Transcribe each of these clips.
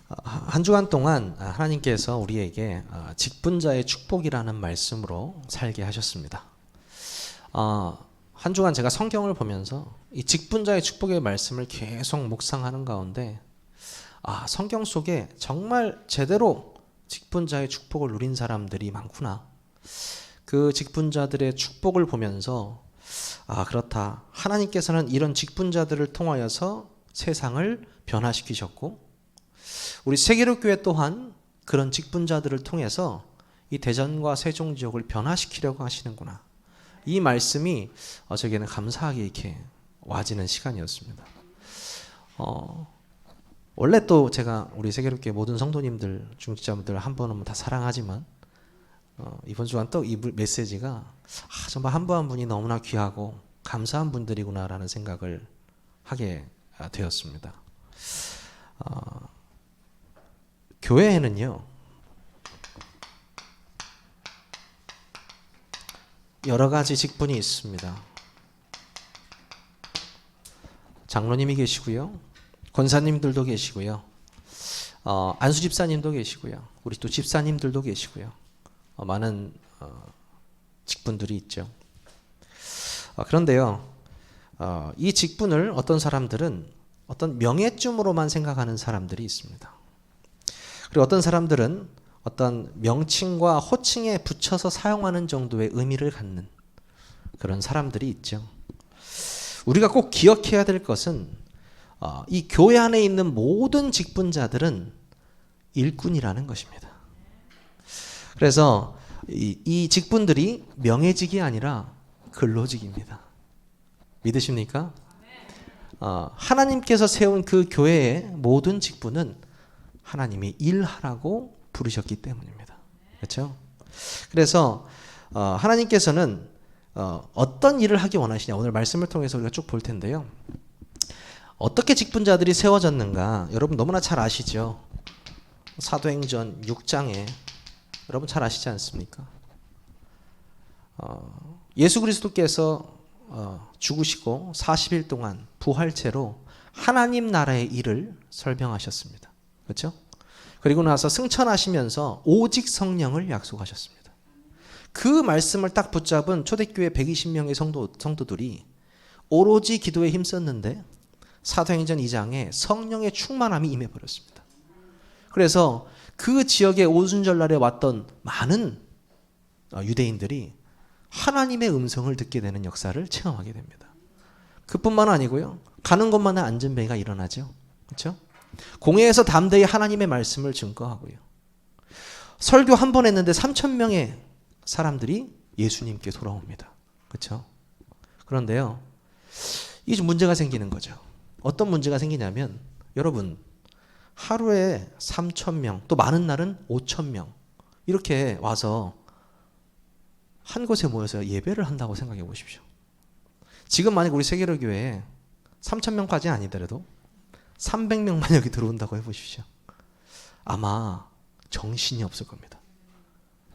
한 주간 동안 하나님께서 우리에게 직분자의 축복이라는 말씀으로 살게 하셨습니다. 한 주간 제가 성경을 보면서 이 직분자의 축복의 말씀을 계속 묵상하는 가운데 성경 속에 정말 제대로 직분자의 축복을 누린 사람들이 많구나. 그 직분자들의 축복을 보면서 그렇다. 하나님께서는 이런 직분자들을 통하여서 세상을 변화시키셨고 우리 세계로교회 또한 그런 직분자들을 통해서 이 대전과 세종 지역을 변화시키려고 하시는구나. 이 말씀이 저에게는 감사하게 이렇게 와지는 시간이었습니다. 원래 또 제가 우리 세계로교회 모든 성도님들, 중직자분들 한 분 다 사랑하지만 이번 주간 또 이 메시지가 정말 한 분 한 분이 너무나 귀하고 감사한 분들이구나라는 생각을 하게 되었습니다. 교회에는요, 여러 가지 직분이 있습니다. 장로님이 계시고요, 권사님들도 계시고요, 안수 집사님도 계시고요, 우리 또 집사님들도 계시고요, 많은 직분들이 있죠. 그런데요, 이 직분을 어떤 사람들은 어떤 명예쯤으로만 생각하는 사람들이 있습니다. 그리고 어떤 사람들은 어떤 명칭과 호칭에 붙여서 사용하는 정도의 의미를 갖는 그런 사람들이 있죠. 우리가 꼭 기억해야 될 것은 이 교회 안에 있는 모든 직분자들은 일꾼이라는 것입니다. 그래서 이 직분들이 명예직이 아니라 근로직입니다. 믿으십니까? 하나님께서 세운 그 교회의 모든 직분은 하나님이 일하라고 부르셨기 때문입니다. 그렇죠? 그래서 하나님께서는 어떤 일을 하기 원하시냐, 오늘 말씀을 통해서 우리가 쭉 볼 텐데요. 어떻게 직분자들이 세워졌는가 여러분 너무나 잘 아시죠? 사도행전 6장에 여러분 잘 아시지 않습니까? 예수 그리스도께서 죽으시고 40일 동안 부활체로 하나님 나라의 일을 설명하셨습니다. 그렇죠? 그리고 나서 승천하시면서 오직 성령을 약속하셨습니다. 그 말씀을 딱 붙잡은 초대교회 120명의 성도들이 오로지 기도에 힘썼는데 사도행전 2장에 성령의 충만함이 임해버렸습니다. 그래서 그 지역에 오순절날에 왔던 많은 유대인들이 하나님의 음성을 듣게 되는 역사를 체험하게 됩니다. 그뿐만 아니고요, 가는 곳마다 안전뱅이가 일어나죠. 그렇죠? 공회에서 담대히 하나님의 말씀을 증거하고요. 설교 한 번 했는데 3,000명의 사람들이 예수님께 돌아옵니다. 그렇죠? 그런데요, 이게 좀 문제가 생기는 거죠. 어떤 문제가 생기냐면 여러분, 하루에 3,000명, 또 많은 날은 5,000명 이렇게 와서 한 곳에 모여서 예배를 한다고 생각해 보십시오. 지금 만약 우리 세계로교회에 3,000명까지 아니더라도 300명만 여기 들어온다고 해보십시오. 아마 정신이 없을 겁니다.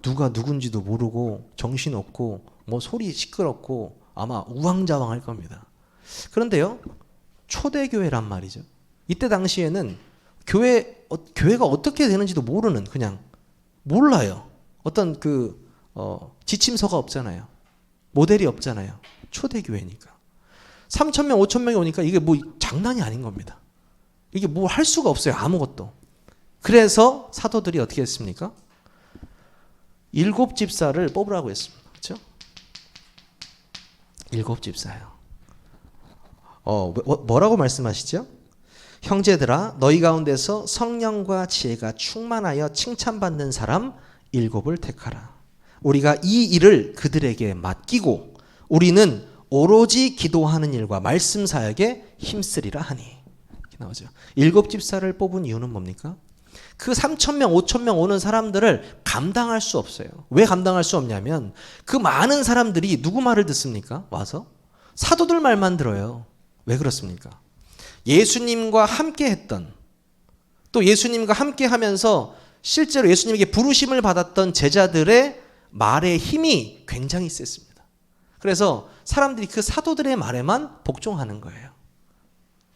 누가 누군지도 모르고 정신없고 뭐 소리 시끄럽고 아마 우왕좌왕할 겁니다. 그런데요, 초대교회란 말이죠. 이때 당시에는 교회가 어떻게 되는지도 모르는, 그냥 몰라요. 어떤 지침서가 없잖아요. 모델이 없잖아요. 초대교회니까. 3,000명, 5,000명이 오니까 이게 뭐 장난이 아닌 겁니다. 이게 뭐 할 수가 없어요. 아무것도. 그래서 사도들이 어떻게 했습니까? 7 집사를 뽑으라고 했습니다. 그렇죠? 7 집사요. 뭐라고 말씀하시죠? 형제들아, 너희 가운데서 성령과 지혜가 충만하여 칭찬받는 사람 7을 택하라. 우리가 이 일을 그들에게 맡기고 우리는 오로지 기도하는 일과 말씀 사역에 힘쓰리라 하니. 이렇게 나오죠. 7 집사를 뽑은 이유는 뭡니까? 그 3,000명, 5,000명 오는 사람들을 감당할 수 없어요. 왜 감당할 수 없냐면 그 많은 사람들이 누구 말을 듣습니까? 와서 사도들 말만 들어요. 왜 그렇습니까? 예수님과 함께 했던, 또 예수님과 함께 하면서 실제로 예수님에게 부르심을 받았던 제자들의 말의 힘이 굉장히 셌습니다. 그래서 사람들이 그 사도들의 말에만 복종하는 거예요.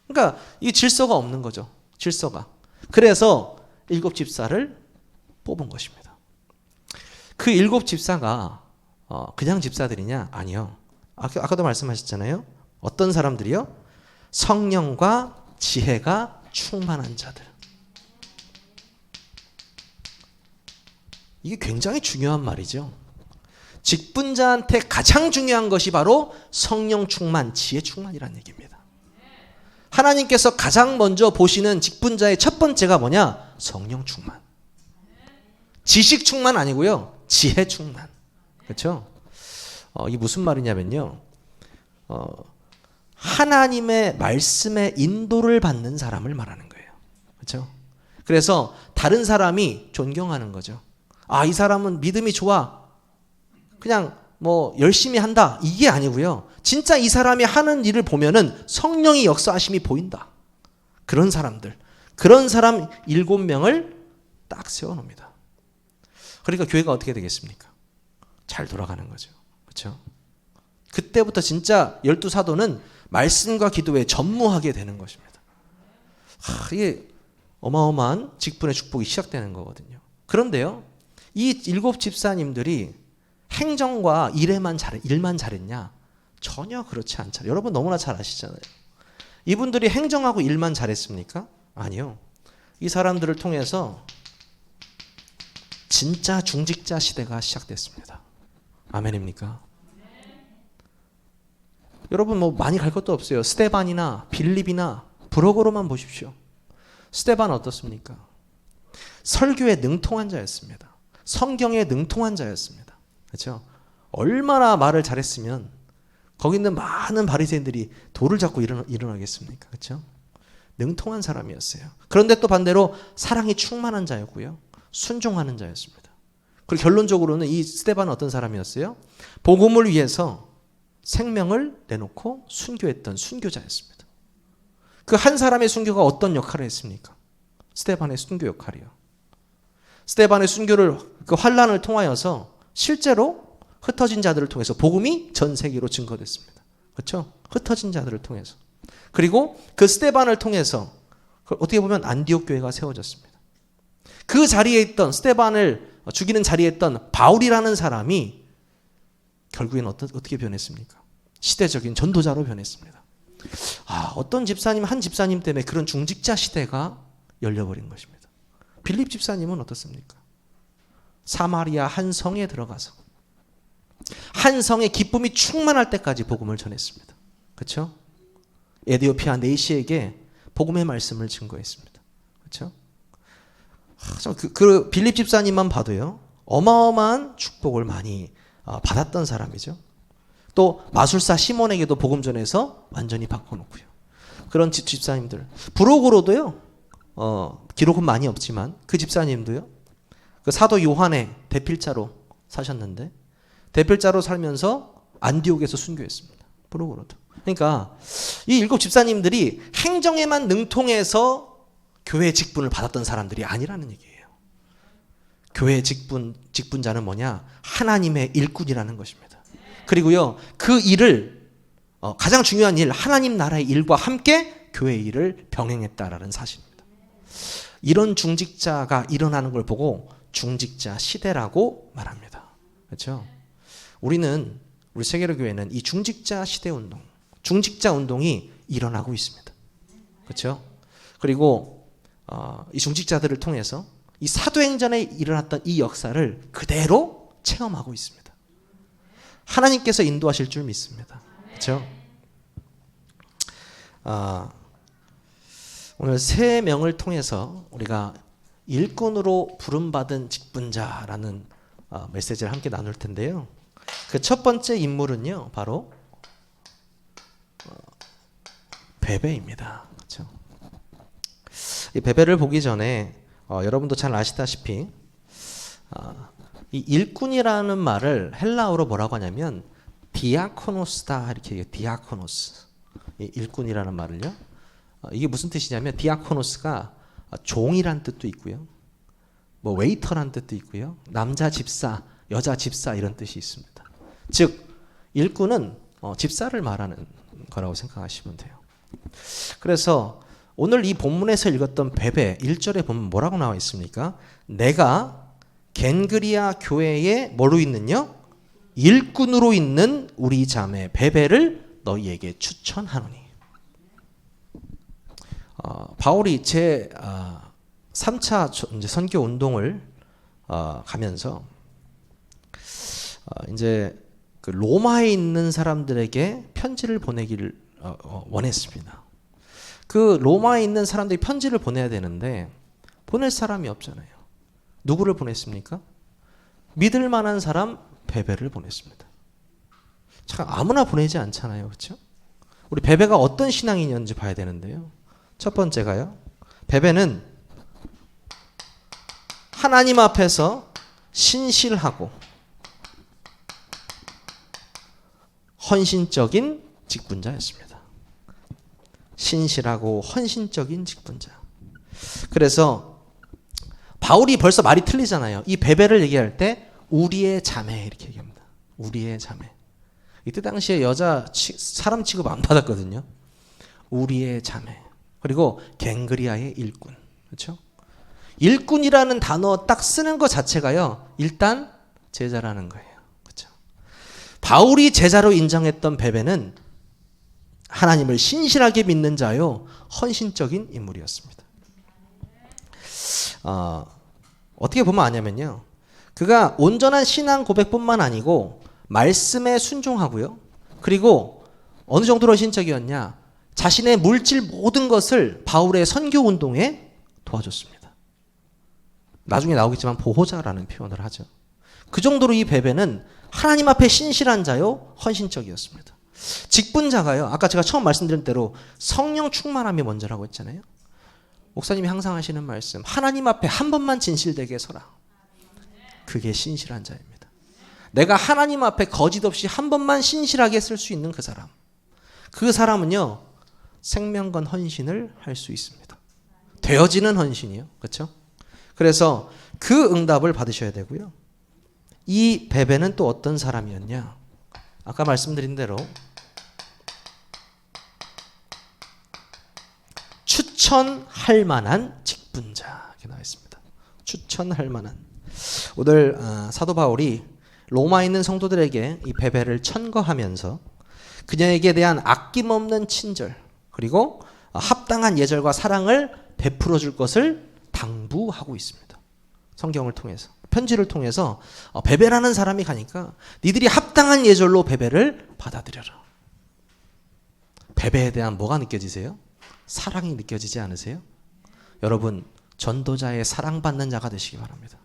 그러니까 이 질서가 없는 거죠. 질서가. 그래서 7 집사를 뽑은 것입니다. 그 7 집사가 그냥 집사들이냐? 아니요. 아까도 말씀하셨잖아요. 어떤 사람들이요? 성령과 지혜가 충만한 자들. 이게 굉장히 중요한 말이죠. 직분자한테 가장 중요한 것이 바로 성령 충만, 지혜 충만이라는 얘기입니다. 하나님께서 가장 먼저 보시는 직분자의 첫 번째가 뭐냐? 성령 충만. 지식 충만 아니고요. 지혜 충만. 그렇죠? 이게 무슨 말이냐면요. 하나님의 말씀의 인도를 받는 사람을 말하는 거예요. 그렇죠? 그래서 다른 사람이 존경하는 거죠. 아, 이 사람은 믿음이 좋아. 그냥 뭐 열심히 한다. 이게 아니고요. 진짜 이 사람이 하는 일을 보면은 성령의 역사하심이 보인다. 그런 사람들. 그런 사람 7명을 딱 세워놓습니다. 그러니까 교회가 어떻게 되겠습니까? 잘 돌아가는 거죠. 그렇죠? 그때부터 진짜 12사도는 말씀과 기도에 전무하게 되는 것입니다. 이게 어마어마한 직분의 축복이 시작되는 거거든요. 그런데요. 이 7 집사님들이 행정과 일만 잘했냐? 전혀 그렇지 않잖아요. 여러분 너무나 잘 아시잖아요. 이분들이 행정하고 일만 잘했습니까? 아니요. 이 사람들을 통해서 진짜 중직자 시대가 시작됐습니다. 아멘입니까? 여러분 뭐 많이 갈 것도 없어요. 스데반이나 빌립이나 브로거로만 보십시오. 스데반 어떻습니까? 설교에 능통한 자였습니다. 성경에 능통한 자였습니다. 그렇죠? 얼마나 말을 잘했으면 거기 있는 많은 바리새인들이 돌을 잡고 일어나겠습니까? 그렇죠? 능통한 사람이었어요. 그런데 또 반대로 사랑이 충만한 자였고요. 순종하는 자였습니다. 그리고 결론적으로는 이 스데반은 어떤 사람이었어요? 복음을 위해서 생명을 내놓고 순교했던 순교자였습니다. 그 한 사람의 순교가 어떤 역할을 했습니까? 스데반의 순교 역할이요. 스데반의 순교를 그 환난을 통하여서 실제로 흩어진 자들을 통해서 복음이 전 세계로 증거됐습니다. 그렇죠? 흩어진 자들을 통해서. 그리고 그 스데반을 통해서 어떻게 보면 안디옥 교회가 세워졌습니다. 그 자리에 있던 스데반을 죽이는 자리에 있던 바울이라는 사람이 결국엔 어떻게 변했습니까? 시대적인 전도자로 변했습니다. 어떤 집사님, 한 집사님 때문에 그런 중직자 시대가 열려버린 것입니다. 빌립 집사님은 어떻습니까? 사마리아 한 성에 들어가서 한 성의 기쁨이 충만할 때까지 복음을 전했습니다. 그렇죠? 에디오피아 네시에게 복음의 말씀을 증거했습니다. 그렇죠? 그 빌립 집사님만 봐도요. 어마어마한 축복을 많이 받았던 사람이죠. 또 마술사 시몬에게도 복음 전해서 완전히 바꿔놓고요. 그런 집사님들. 브로그로도요. 기록은 많이 없지만 그 집사님도요. 그 사도 요한의 대필자로 사셨는데 대필자로 살면서 안디옥에서 순교했습니다. 브로그로도. 그러니까 이 7 집사님들이 행정에만 능통해서 교회 직분을 받았던 사람들이 아니라는 얘기예요. 교회 직분자는 뭐냐? 하나님의 일꾼이라는 것입니다. 그리고요, 그 일을 가장 중요한 일, 하나님 나라의 일과 함께 교회의 일을 병행했다라는 사실입니다. 이런 중직자가 일어나는 걸 보고 중직자 시대라고 말합니다. 그렇죠? 우리 세계로 교회는 이 중직자 시대 운동, 중직자 운동이 일어나고 있습니다. 그렇죠? 그리고 이 중직자들을 통해서 이 사도행전에 일어났던 이 역사를 그대로 체험하고 있습니다. 하나님께서 인도하실 줄 믿습니다. 그렇죠? 오늘 3명을 통해서 우리가 일꾼으로 부름받은 직분자라는 메시지를 함께 나눌 텐데요. 그 첫 번째 인물은요, 바로 베베입니다. 그렇죠? 이 베베를 보기 전에 여러분도 잘 아시다시피 이 일꾼이라는 말을 헬라어로 뭐라고 하냐면 디아코노스다 이렇게 얘기해요. 디아코노스. 이 일꾼이라는 말을요. 이게 무슨 뜻이냐면 디아코노스가 종이란 뜻도 있고요. 뭐 웨이터란 뜻도 있고요. 남자 집사, 여자 집사 이런 뜻이 있습니다. 즉 일꾼은 집사를 말하는 거라고 생각하시면 돼요. 그래서 오늘 이 본문에서 읽었던 베베 1절에 보면 뭐라고 나와 있습니까? 내가 겐그리아 교회에 뭐로 있느냐? 일꾼으로 있는 우리 자매 베베를 너희에게 추천하노니. 바울이 제 3차 이제 선교 운동을 가면서 이제 그 로마에 있는 사람들에게 편지를 보내기를 원했습니다. 그 로마에 있는 사람들이 편지를 보내야 되는데 보낼 사람이 없잖아요. 누구를 보냈습니까? 믿을 만한 사람 베베를 보냈습니다. 참 아무나 보내지 않잖아요. 그렇죠? 우리 베베가 어떤 신앙인이었는지 봐야 되는데요. 첫 번째가요. 베베는 하나님 앞에서 신실하고 헌신적인 직분자였습니다. 신실하고 헌신적인 직분자. 그래서 바울이 벌써 말이 틀리잖아요. 이 베베를 얘기할 때 우리의 자매 이렇게 얘기합니다. 우리의 자매. 이때 당시에 여자 사람 취급 안 받았거든요. 우리의 자매. 그리고 갱그리아의 일꾼. 그렇죠? 일꾼이라는 단어 딱 쓰는 것 자체가요. 일단 제자라는 거예요. 그렇죠? 바울이 제자로 인정했던 베베는 하나님을 신실하게 믿는 자요. 헌신적인 인물이었습니다. 어떻게 보면 아냐면요. 그가 온전한 신앙 고백뿐만 아니고 말씀에 순종하고요. 그리고 어느 정도로 헌신적이었냐. 자신의 물질 모든 것을 바울의 선교 운동에 도와줬습니다. 나중에 나오겠지만 보호자라는 표현을 하죠. 그 정도로 이 베베는 하나님 앞에 신실한 자요. 헌신적이었습니다. 직분자가요. 아까 제가 처음 말씀드린 대로 성령 충만함이 먼저라고 했잖아요. 목사님이 항상 하시는 말씀. 하나님 앞에 한 번만 진실되게 서라. 그게 신실한 자입니다. 내가 하나님 앞에 거짓 없이 한 번만 신실하게 쓸 수 있는 그 사람. 그 사람은요. 생명건 헌신을 할 수 있습니다. 되어지는 헌신이요. 그렇죠? 그래서 그 응답을 받으셔야 되고요. 이 베베는 또 어떤 사람이었냐? 아까 말씀드린 대로 추천할 만한 직분자 이렇게 나와 있습니다. 추천할 만한. 오늘 사도 바울이 로마에 있는 성도들에게 이 베베를 천거하면서 그녀에게 대한 아낌없는 친절 그리고 합당한 예절과 사랑을 베풀어 줄 것을 당부하고 있습니다. 성경을 통해서 편지를 통해서 베베라는 사람이 가니까 니들이 합당한 예절로 베베를 받아들여라. 베베에 대한 뭐가 느껴지세요? 사랑이 느껴지지 않으세요? 여러분 전도자의 사랑받는 자가 되시기 바랍니다.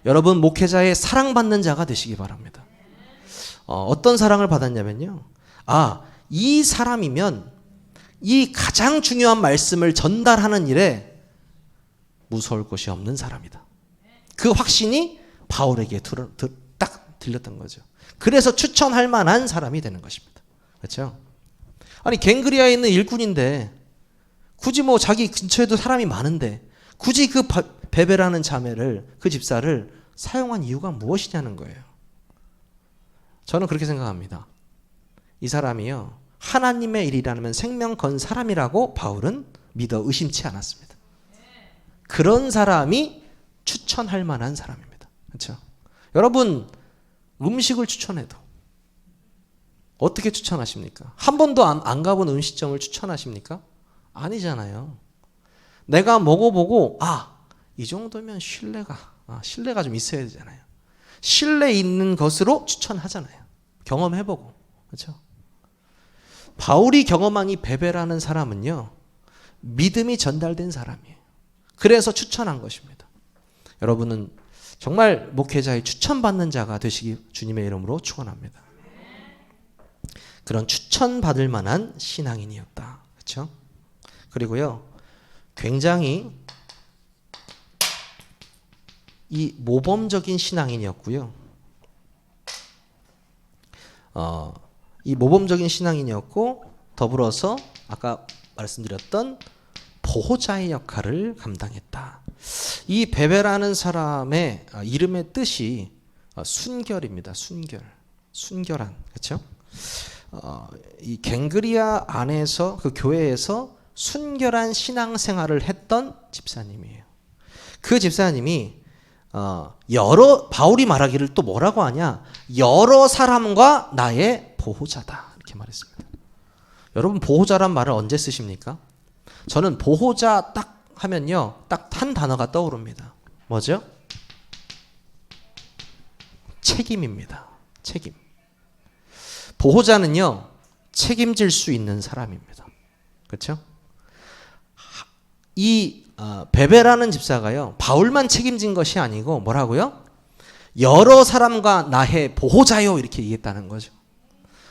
여러분 목회자의 사랑받는 자가 되시기 바랍니다. 어떤 사랑을 받았냐면요. 이 사람이면 이 가장 중요한 말씀을 전달하는 일에 무서울 것이 없는 사람이다. 그 확신이 바울에게 딱 들렸던 거죠. 그래서 추천할 만한 사람이 되는 것입니다. 그렇죠? 아니 갱그리아에 있는 일꾼인데 굳이 뭐 자기 근처에도 사람이 많은데 굳이 그 베베라는 자매를 그 집사를 사용한 이유가 무엇이냐는 거예요. 저는 그렇게 생각합니다. 이 사람이요 하나님의 일이라면 생명 건 사람이라고 바울은 믿어 의심치 않았습니다. 그런 사람이 추천할 만한 사람입니다. 그렇죠? 여러분 음식을 추천해도 어떻게 추천하십니까? 한 번도 안 가본 음식점을 추천하십니까? 아니잖아요. 내가 먹어보고 이 정도면 신뢰가 좀 있어야 되잖아요. 신뢰 있는 것으로 추천하잖아요. 경험해보고. 그렇죠? 바울이 경험한 이 베베라는 사람은요. 믿음이 전달된 사람이에요. 그래서 추천한 것입니다. 여러분은 정말 목회자의 추천받는 자가 되시기 주님의 이름으로 축원합니다. 그런 추천받을 만한 신앙인이었다. 그렇죠? 그리고요. 굉장히 이 모범적인 신앙인이었고요. 이 모범적인 신앙인이었고 더불어서 아까 말씀드렸던 보호자의 역할을 감당했다. 이 베베라는 사람의 이름의 뜻이 순결입니다. 순결한. 그렇죠? 이 갱그리아 안에서 그 교회에서 순결한 신앙생활을 했던 집사님이에요. 그 집사님이 바울이 말하기를 또 뭐라고 하냐? 여러 사람과 나의 보호자다 이렇게 말했습니다. 여러분 보호자란 말을 언제 쓰십니까? 저는 보호자 딱 하면요, 딱 한 단어가 떠오릅니다. 뭐죠? 책임입니다. 책임. 보호자는요, 책임질 수 있는 사람입니다. 그렇죠? 이 베베라는 집사가요, 바울만 책임진 것이 아니고 뭐라고요? 여러 사람과 나의 보호자요 이렇게 얘기했다는 거죠.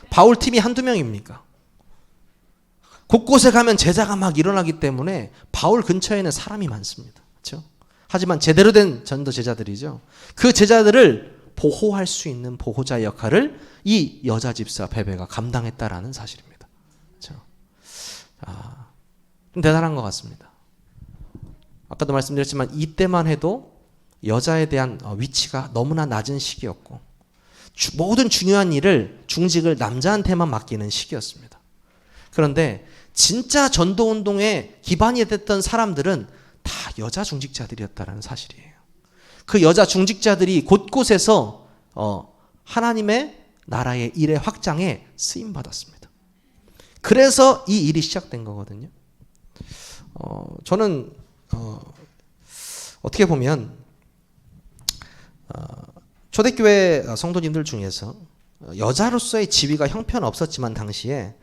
바울 팀이 한두 명입니까? 곳곳에 가면 제자가 막 일어나기 때문에 바울 근처에는 사람이 많습니다. 그렇죠? 하지만 제대로 된 전도 제자들이죠. 그 제자들을 보호할 수 있는 보호자의 역할을 이 여자 집사 베베가 감당했다라는 사실입니다. 그렇죠? 좀 대단한 것 같습니다. 아까도 말씀드렸지만 이때만 해도 여자에 대한 위치가 너무나 낮은 시기였고 모든 중요한 일을 중직을 남자한테만 맡기는 시기였습니다. 그런데 진짜 전도운동에 기반이 됐던 사람들은 다 여자 중직자들이었다는 사실이에요. 그 여자 중직자들이 곳곳에서 하나님의 나라의 일의 확장에 쓰임받았습니다. 그래서 이 일이 시작된 거거든요. 저는 어떻게 보면 초대교회 성도님들 중에서 여자로서의 지위가 형편없었지만 당시에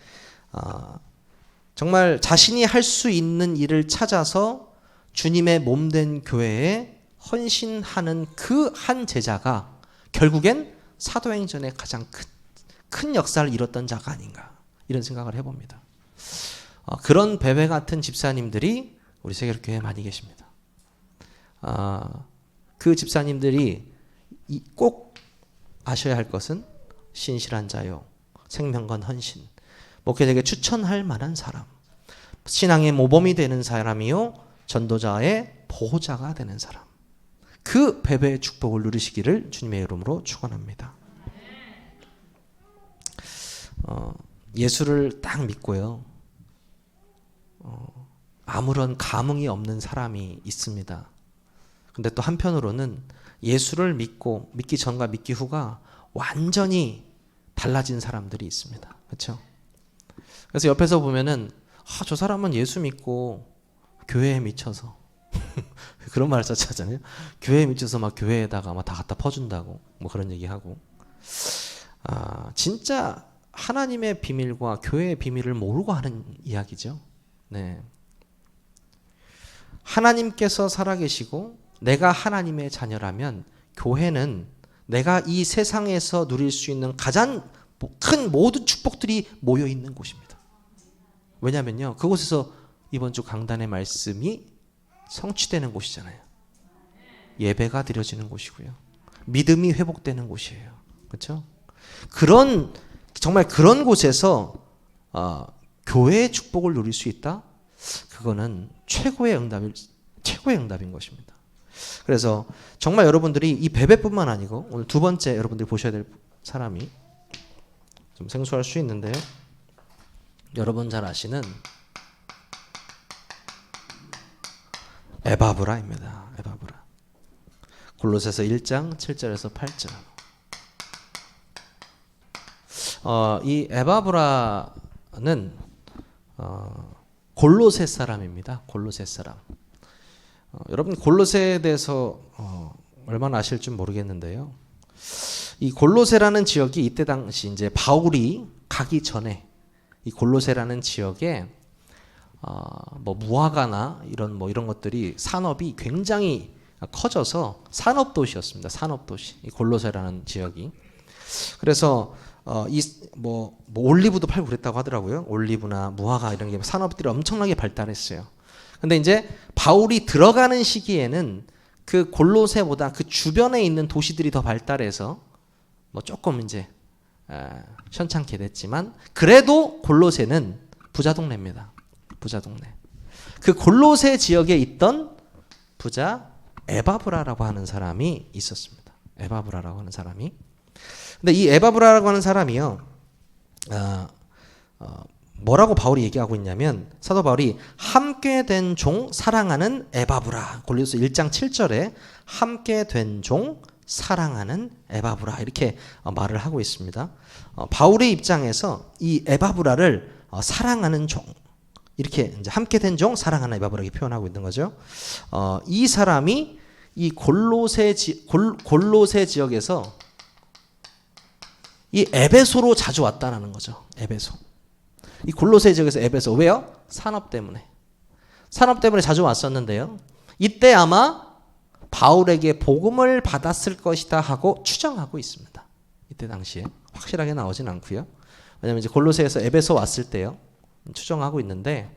정말 자신이 할 수 있는 일을 찾아서 주님의 몸된 교회에 헌신하는 그 한 제자가 결국엔 사도행전의 가장 큰 역사를 이뤘던 자가 아닌가 이런 생각을 해봅니다. 그런 베베 같은 집사님들이 우리 세계교회에 많이 계십니다. 그 집사님들이 꼭 아셔야 할 것은 신실한 자요, 생명건 헌신, 목회자에게 추천할 만한 사람, 신앙의 모범이 되는 사람이요, 전도자의 보호자가 되는 사람. 그 베베의 축복을 누리시기를 주님의 이름으로 축원합니다. 예수를 딱 믿고요, 아무런 감흥이 없는 사람이 있습니다. 근데 또 한편으로는 예수를 믿기 전과 믿기 후가 완전히 달라진 사람들이 있습니다. 그렇죠? 그래서 옆에서 보면은 저 사람은 예수 믿고 교회에 미쳐서 그런 말을 썼잖아요. 교회에 미쳐서 막 교회에다가 막 다 갖다 퍼준다고 뭐 그런 얘기하고, 진짜 하나님의 비밀과 교회의 비밀을 모르고 하는 이야기죠. 네. 하나님께서 살아계시고 내가 하나님의 자녀라면 교회는 내가 이 세상에서 누릴 수 있는 가장 큰 모든 축복들이 모여 있는 곳입니다. 왜냐면요, 그곳에서 이번 주 강단의 말씀이 성취되는 곳이잖아요. 예배가 드려지는 곳이고요, 믿음이 회복되는 곳이에요. 그렇죠? 정말 그런 곳에서 교회의 축복을 누릴 수 있다? 그거는 최고의 응답인 것입니다. 그래서 정말 여러분들이 이 베베뿐만 아니고 오늘 두 번째 여러분들이 보셔야 될 사람이 좀 생소할 수 있는데요, 여러분 잘 아시는 에바브라입니다. 에바브라. 골로새서 1장 7절에서 8절. 이 에바브라는 골로새 사람입니다. 골로새 사람. 여러분 골로새에 대해서 얼마나 아실 줄 모르겠는데요, 이 골로새라는 지역이 이때 당시 이제 바울이 가기 전에 이 골로새라는 지역에 뭐 무화과나 이런 것들이 산업이 굉장히 커져서 산업 도시였습니다. 산업 도시. 이 골로새라는 지역이. 그래서 뭐 올리브도 팔고 그랬다고 하더라고요. 올리브나 무화과 이런 게 산업들이 엄청나게 발달했어요. 근데 이제 바울이 들어가는 시기에는 그 골로새보다 그 주변에 있는 도시들이 더 발달해서 뭐 조금 이제 현찮게 됐지만 그래도 골로새는 부자 동네입니다. 부자 동네. 그 골로새 지역에 있던 부자 에바브라라고 하는 사람이 있었습니다. 에바브라라고 하는 사람이. 근데 이 에바브라라고 하는 사람이요, 뭐라고 바울이 얘기하고 있냐면 사도 바울이 함께 된 종 사랑하는 에바브라, 골로새 1장 7절에 함께 된 종 사랑하는 에바브라 이렇게 말을 하고 있습니다. 바울의 입장에서 이 에바브라를 사랑하는 종, 이렇게 이제 함께 된 종 사랑하는 에바브라 이렇게 표현하고 있는 거죠. 이 사람이 이 골로새 지역에서 이 에베소로 자주 왔다라는 거죠. 에베소. 이 골로새 지역에서 에베소. 왜요? 산업 때문에 자주 왔었는데요. 이때 아마 바울에게 복음을 받았을 것이다 하고 추정하고 있습니다. 이때 당시에 확실하게 나오진 않고요. 왜냐하면 이제 골로새에서 에베소 왔을 때요. 추정하고 있는데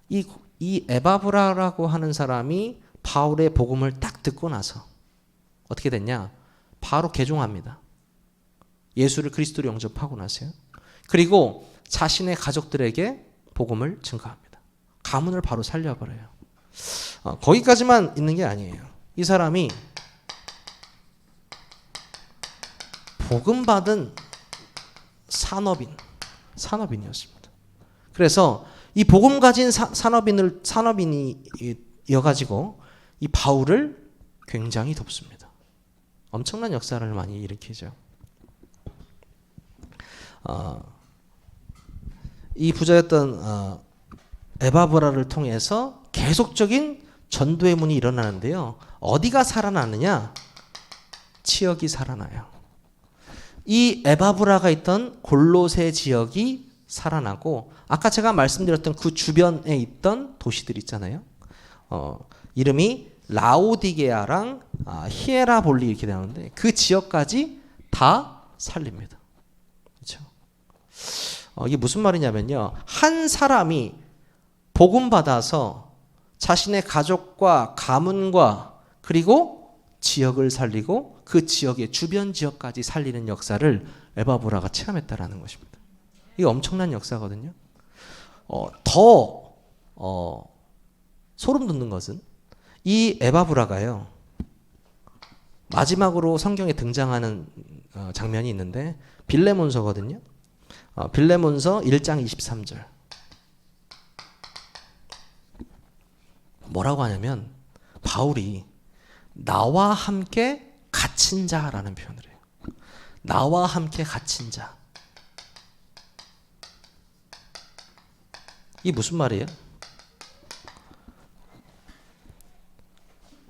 이 에바브라라고 하는 사람이 바울의 복음을 딱 듣고 나서 어떻게 됐냐? 바로 개종합니다. 예수를 그리스도로 영접하고 나서요. 그리고 자신의 가족들에게 복음을 증거합니다. 가문을 바로 살려버려요. 거기까지만 있는 게 아니에요. 이 사람이 복음 받은 산업인이었습니다. 그래서 이 복음 가진 산업인이어가지고 이 바울을 굉장히 돕습니다. 엄청난 역사를 많이 일으키죠. 이 부자였던 에바브라를 통해서 계속적인 전도의 문이 일어나는데요. 어디가 살아나느냐? 지역이 살아나요. 이 에바브라가 있던 골로새 지역이 살아나고 아까 제가 말씀드렸던 그 주변에 있던 도시들 있잖아요. 이름이 라오디게아랑 히에라볼리 이렇게 되는데 그 지역까지 다 살립니다. 그렇죠? 이게 무슨 말이냐면요. 한 사람이 복음 받아서 자신의 가족과 가문과 그리고 지역을 살리고 그 지역의 주변 지역까지 살리는 역사를 에바브라가 체험했다라는 것입니다. 이게 엄청난 역사거든요. 더 소름 돋는 것은 이 에바브라가요. 마지막으로 성경에 등장하는 장면이 있는데 빌레몬서거든요. 빌레몬서 1장 23절. 뭐라고 하냐면 바울이 나와 함께 갇힌 자라는 표현을 해요. 나와 함께 갇힌 자. 이게 무슨 말이에요?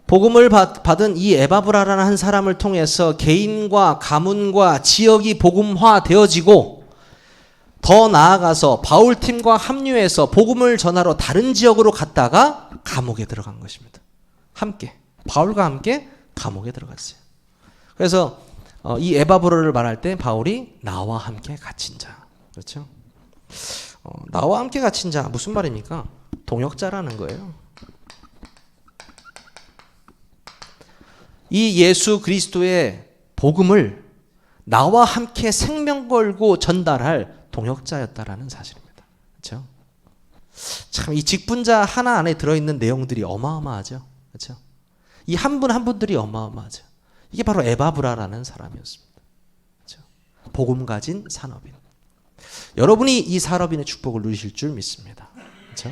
복음을 받은 이 에바브라라는 한 사람을 통해서 개인과 가문과 지역이 복음화 되어지고 더 나아가서 바울팀과 합류해서 복음을 전하러 다른 지역으로 갔다가 감옥에 들어간 것입니다. 함께 바울과 함께 감옥에 들어갔어요. 그래서 이 에바브라를 말할 때 바울이 나와 함께 갇힌 자. 그렇죠? 나와 함께 갇힌 자 무슨 말입니까? 동역자라는 거예요. 이 예수 그리스도의 복음을 나와 함께 생명 걸고 전달할 동역자였다라는 사실입니다. 그렇죠? 참 이 직분자 하나 안에 들어있는 내용들이 어마어마하죠. 그렇죠? 이 한 분 한 분들이 어마어마하죠. 이게 바로 에바브라라는 사람이었습니다. 그렇죠? 복음 가진 산업인. 여러분이 이 산업인의 축복을 누리실 줄 믿습니다. 그렇죠?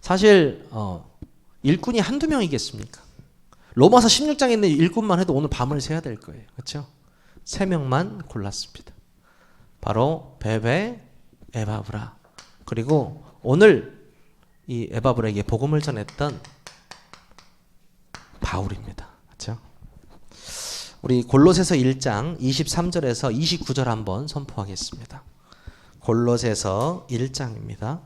사실 일꾼이 한두 명이겠습니까? 로마서 16장에 있는 일꾼만 해도 오늘 밤을 새야 될 거예요. 그렇죠? 3명만 골랐습니다. 바로 베베, 에바브라. 그리고 오늘 이 에바브라에게 복음을 전했던 바울입니다. 그렇죠? 우리 골로새서 1장 23절에서 29절 한번 선포하겠습니다. 골로새서 1장입니다.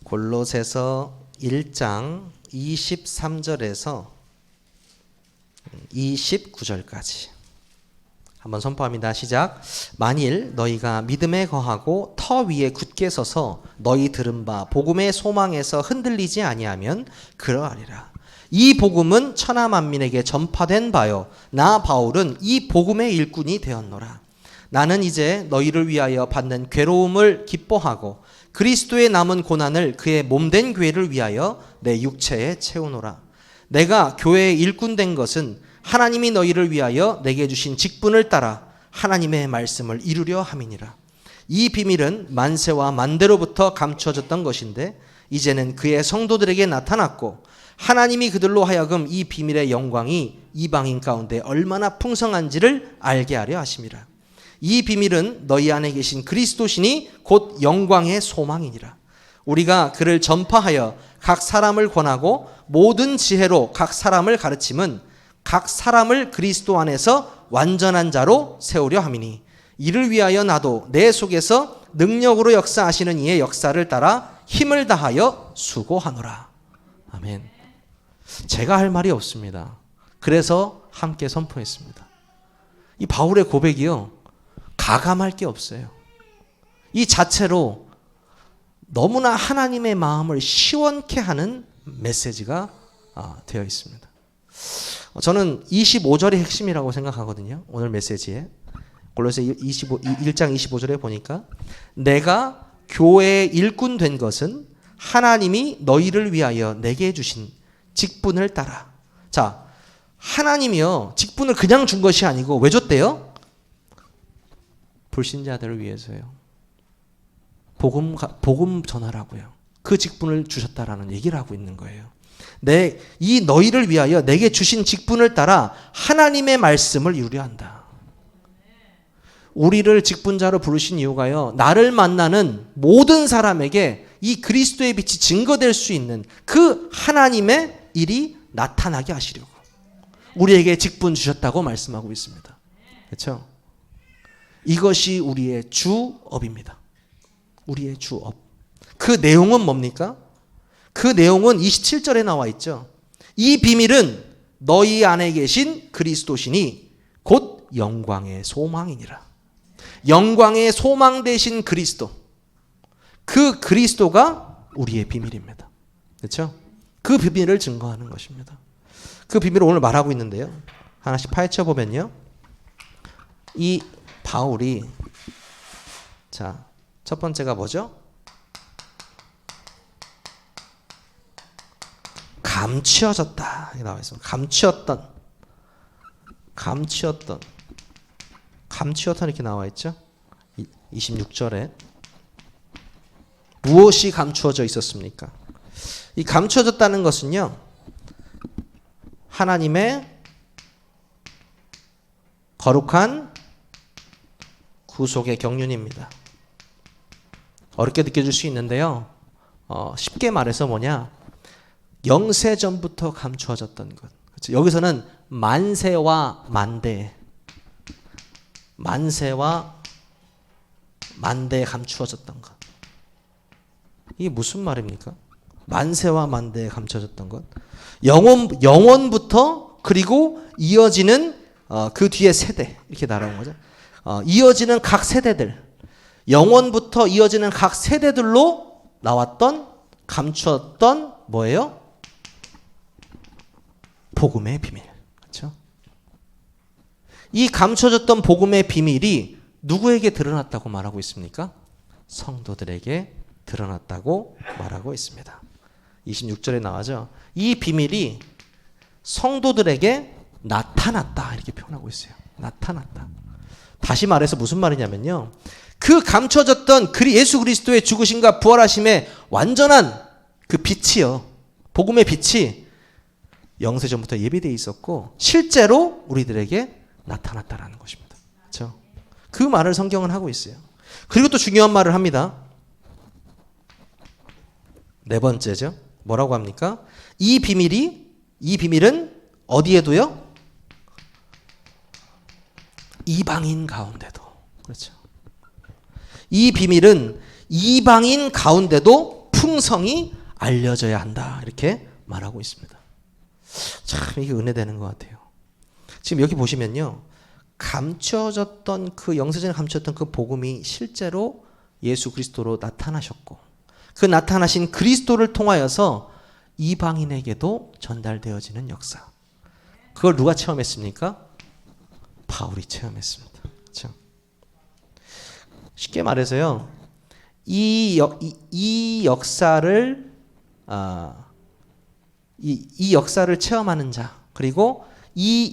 골로새서 1장 23절에서 29절까지 한번 선포합니다. 시작. 만일 너희가 믿음에 거하고 터 위에 굳게 서서 너희 들은 바 복음의 소망에서 흔들리지 아니하면 그러하리라. 이 복음은 천하 만민에게 전파된 바요 나 바울은 이 복음의 일꾼이 되었노라. 나는 이제 너희를 위하여 받는 괴로움을 기뻐하고 그리스도의 남은 고난을 그의 몸된 교회를 위하여 내 육체에 채우노라. 내가 교회의 일꾼 된 것은 하나님이 너희를 위하여 내게 주신 직분을 따라 하나님의 말씀을 이루려 함이니라. 이 비밀은 만세와 만대로부터 감추어졌던 것인데 이제는 그의 성도들에게 나타났고 하나님이 그들로 하여금 이 비밀의 영광이 이방인 가운데 얼마나 풍성한지를 알게 하려 하심이라. 이 비밀은 너희 안에 계신 그리스도시니 곧 영광의 소망이니라. 우리가 그를 전파하여 각 사람을 권하고 모든 지혜로 각 사람을 가르침은 각 사람을 그리스도 안에서 완전한 자로 세우려 함이니 이를 위하여 나도 내 속에서 능력으로 역사하시는 이의 역사를 따라 힘을 다하여 수고하노라. 아멘. 제가 할 말이 없습니다. 그래서 함께 선포했습니다. 이 바울의 고백이요, 가감할 게 없어요. 이 자체로 너무나 하나님의 마음을 시원케 하는 메시지가 되어 있습니다. 저는 25절이 핵심이라고 생각하거든요. 오늘 메시지에. 골로새 1장 25절에 보니까 내가 교회의 일꾼 된 것은 하나님이 너희를 위하여 내게 주신 직분을 따라. 자, 하나님이요, 직분을 그냥 준 것이 아니고 왜 줬대요? 불신자들을 위해서요. 복음 전하라고요. 그 직분을 주셨다라는 얘기를 하고 있는 거예요. 이 너희를 위하여 내게 주신 직분을 따라 하나님의 말씀을 이루려 한다. 우리를 직분자로 부르신 이유가요, 나를 만나는 모든 사람에게 이 그리스도의 빛이 증거될 수 있는 그 하나님의 일이 나타나게 하시려고 우리에게 직분 주셨다고 말씀하고 있습니다. 그렇죠? 이것이 우리의 주업입니다. 우리의 주업. 그 내용은 뭡니까? 그 내용은 27절에 나와 있죠. 이 비밀은 너희 안에 계신 그리스도시니 곧 영광의 소망이니라. 영광의 소망 되신 그리스도. 그 그리스도가 우리의 비밀입니다. 그렇죠? 그 비밀을 증거하는 것입니다. 그 비밀을 오늘 말하고 있는데요. 하나씩 파헤쳐 보면요. 이 바울이, 자, 첫 번째가 뭐죠? 감추어졌다. 이렇게 나와 있습니다. 감추었던 이렇게 나와 있죠. 26절에 무엇이 감추어져 있었습니까? 이 감추어졌다는 것은요, 하나님의 거룩한 구속의 경륜입니다. 어렵게 느껴질 수 있는데요, 쉽게 말해서 뭐냐, 영세전부터 감추어졌던 것. 그렇죠? 여기서는 만세와 만대에 감추어졌던 것. 이게 무슨 말입니까? 만세와 만대에 감춰졌던 것. 영원부터 그리고 이어지는 그 뒤에 세대, 이렇게 나라는 거죠. 이어지는 각 세대들, 영원부터 이어지는 각 세대들로 나왔던, 감추었던 뭐예요? 복음의 비밀. 그렇죠? 이 감춰졌던 복음의 비밀이 누구에게 드러났다고 말하고 있습니까? 성도들에게 드러났다고 말하고 있습니다. 26절에 나와죠. 이 비밀이 성도들에게 나타났다, 이렇게 표현하고 있어요. 나타났다. 다시 말해서 무슨 말이냐면요, 그 감춰졌던 예수 그리스도의 죽으심과 부활하심의 완전한 그 빛이요, 복음의 빛이 영세전부터 예비되어 있었고 실제로 우리들에게 나타났다라는 것입니다. 그렇죠? 그 말을 성경은 하고 있어요. 그리고 또 중요한 말을 합니다. 네 번째죠. 뭐라고 합니까? 이 비밀은 어디에도요? 이방인 가운데도. 그렇죠. 이 비밀은 이방인 가운데도 풍성히 알려져야 한다, 이렇게 말하고 있습니다. 참 이게 은혜되는 것 같아요. 지금 여기 보시면요, 감춰졌던 그 영세전에 감춰졌던 그 복음이 실제로 예수 그리스도로 나타나셨고, 그 나타나신 그리스도를 통하여서 이방인에게도 전달되어지는 역사. 그걸 누가 체험했습니까? 바울이 체험했습니다. 그렇죠? 쉽게 말해서요, 이 역사를 이 역사를 체험하는 자, 그리고 이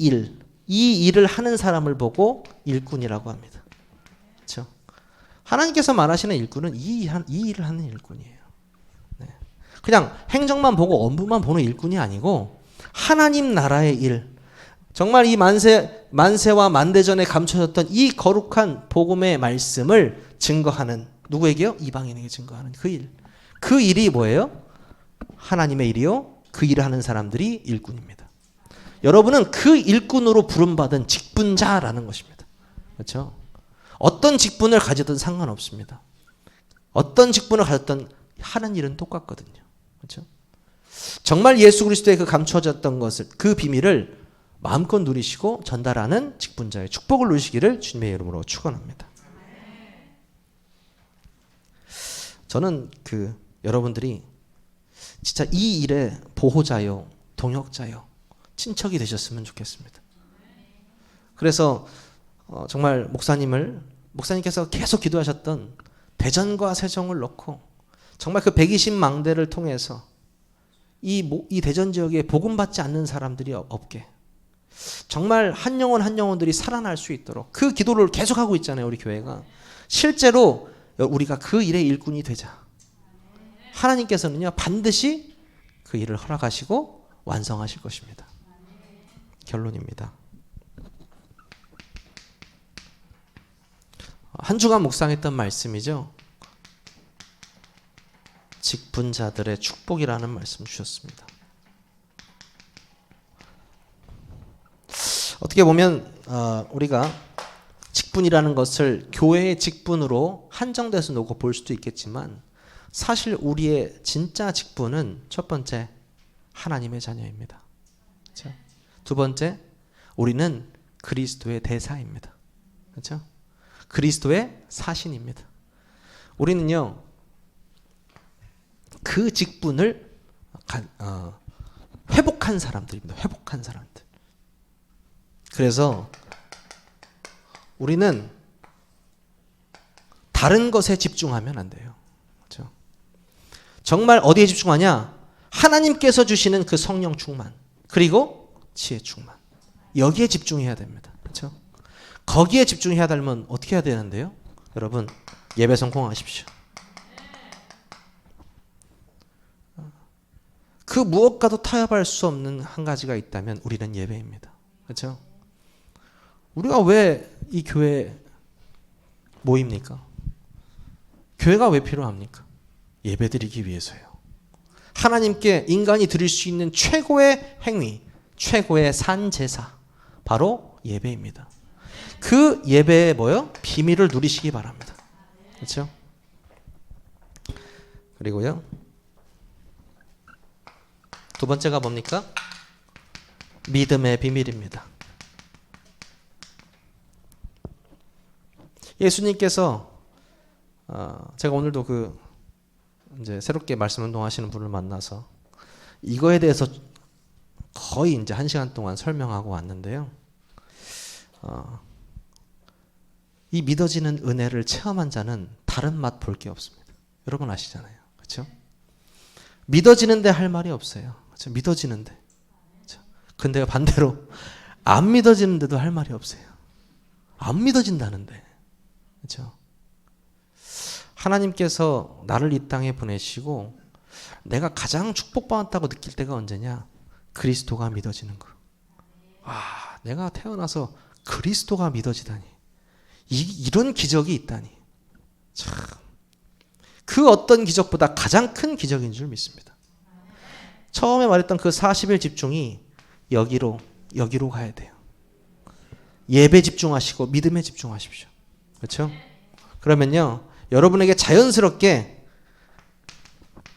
일을 하는 사람을 보고 일꾼이라고 합니다. 그렇죠? 하나님께서 말하시는 일꾼은 이 일을 하는 일꾼이에요. 네. 그냥 행정만 보고 업무만 보는 일꾼이 아니고 하나님 나라의 일, 정말 이 만세와 만대전에 감춰졌던 이 거룩한 복음의 말씀을 증거하는, 누구에게요? 이방인에게 증거하는 그 일. 그 일이 뭐예요? 하나님의 일이요. 그 일을 하는 사람들이 일꾼입니다. 여러분은 그 일꾼으로 부름받은 직분자라는 것입니다. 그렇죠? 어떤 직분을 가지든 상관없습니다. 어떤 직분을 가졌든 하는 일은 똑같거든요. 그렇죠? 정말 예수 그리스도의 그 감춰졌던 것을, 그 비밀을 마음껏 누리시고 전달하는 직분자의 축복을 누리시기를 주님의 이름으로 축원합니다. 저는 여러분들이 진짜 이 일의 보호자요, 동역자요, 친척이 되셨으면 좋겠습니다. 그래서 정말 목사님께서 계속 기도하셨던 대전과 세종을 놓고 정말 그 120망대를 통해서 이 대전 지역에 복음 받지 않는 사람들이 없게, 정말 한 영혼들이 살아날 수 있도록 그 기도를 계속하고 있잖아요. 우리 교회가 실제로 우리가 그 일의 일꾼이 되자. 하나님께서는요 반드시 그 일을 허락하시고 완성하실 것입니다. 결론입니다. 한 주간 묵상했던 말씀이죠. 직분자들의 축복이라는 말씀 주셨습니다. 어떻게 보면 우리가 직분이라는 것을 교회의 직분으로 한정돼서 놓고 볼 수도 있겠지만, 사실 우리의 진짜 직분은 첫 번째 하나님의 자녀입니다. 그렇죠? 두 번째, 우리는 그리스도의 대사입니다. 그렇죠? 그리스도의 사신입니다. 우리는요 그 직분을 회복한 사람들입니다. 회복한 사람들. 그래서 우리는 다른 것에 집중하면 안 돼요. 그렇죠? 정말 어디에 집중하냐? 하나님께서 주시는 그 성령 충만, 그리고 지혜 충만, 여기에 집중해야 됩니다. 그렇죠? 거기에 집중해야 되면 어떻게 해야 되는데요? 여러분, 예배 성공하십시오. 그 무엇과도 타협할 수 없는 한 가지가 있다면 우리는 예배입니다. 그렇죠? 우리가 왜 이 교회에 모입니까? 교회가 왜 필요합니까? 예배드리기 위해서요. 하나님께 인간이 드릴 수 있는 최고의 행위, 최고의 산제사, 바로 예배입니다. 그 예배의 비밀을 누리시기 바랍니다. 그렇죠? 그리고요, 두 번째가 뭡니까? 믿음의 비밀입니다. 예수님께서 제가 오늘도 이제 새롭게 말씀 운동하시는 분을 만나서 이거에 대해서 거의 이제 1시간 동안 설명하고 왔는데요. 이 믿어지는 은혜를 체험한 자는 다른 맛 볼 게 없습니다. 여러분 아시잖아요. 그렇죠? 믿어지는데 할 말이 없어요. 그렇죠? 믿어지는데. 그렇죠? 근데 반대로 안 믿어지는데도 할 말이 없어요. 안 믿어진다는데. 그렇죠? 하나님께서 나를 이 땅에 보내시고 내가 가장 축복받았다고 느낄 때가 언제냐? 그리스도가 믿어지는 거. 내가 태어나서 그리스도가 믿어지다니. 이런 기적이 있다니. 참. 그 어떤 기적보다 가장 큰 기적인 줄 믿습니다. 처음에 말했던 그 40일 집중이 여기로 가야 돼요. 예배 집중하시고 믿음에 집중하십시오. 그렇죠? 그러면요, 여러분에게 자연스럽게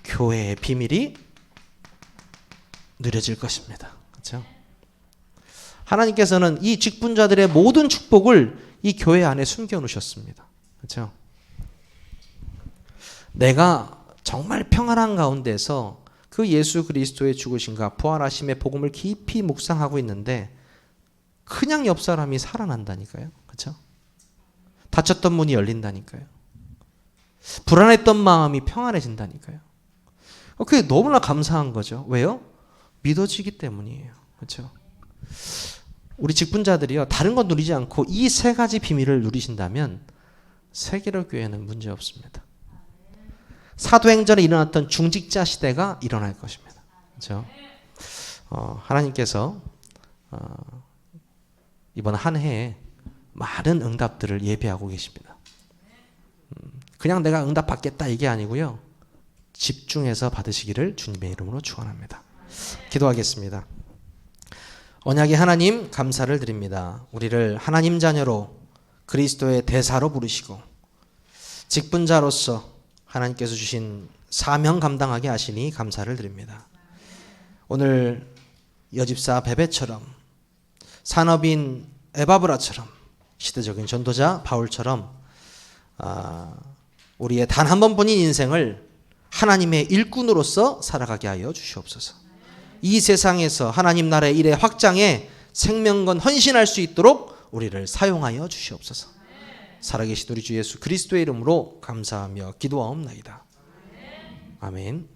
교회의 비밀이 누려질 것입니다. 그렇죠? 하나님께서는 이 직분자들의 모든 축복을 이 교회 안에 숨겨 놓으셨습니다. 그렇죠? 내가 정말 평안한 가운데서 그 예수 그리스도의 죽으심과 부활하심의 복음을 깊이 묵상하고 있는데 그냥 옆 사람이 살아난다니까요. 그렇죠? 닫혔던 문이 열린다니까요. 불안했던 마음이 평안해진다니까요. 그게 너무나 감사한 거죠. 왜요? 믿어지기 때문이에요. 그렇죠? 우리 직분자들이요, 다른 건 누리지 않고 이 세 가지 비밀을 누리신다면 세계로 교회는 문제 없습니다. 사도행전에 일어났던 중직자 시대가 일어날 것입니다. 그렇죠? 하나님께서 이번 한 해에 많은 응답들을 예비하고 계십니다. 그냥 내가 응답 받겠다 이게 아니고요, 집중해서 받으시기를 주님의 이름으로 축원합니다. 기도하겠습니다. 언약의 하나님, 감사를 드립니다. 우리를 하나님 자녀로 그리스도의 대사로 부르시고 직분자로서 하나님께서 주신 사명 감당하게 하시니 감사를 드립니다. 오늘 여집사 베베처럼, 산업인 에바브라처럼, 시대적인 전도자 바울처럼 우리의 단 한 번뿐인 인생을 하나님의 일꾼으로서 살아가게 하여 주시옵소서. 이 세상에서 하나님 나라의 일의 확장에 생명건 헌신할 수 있도록 우리를 사용하여 주시옵소서. 살아계신 우리 주 예수 그리스도의 이름으로 감사하며 기도하옵나이다. 아멘.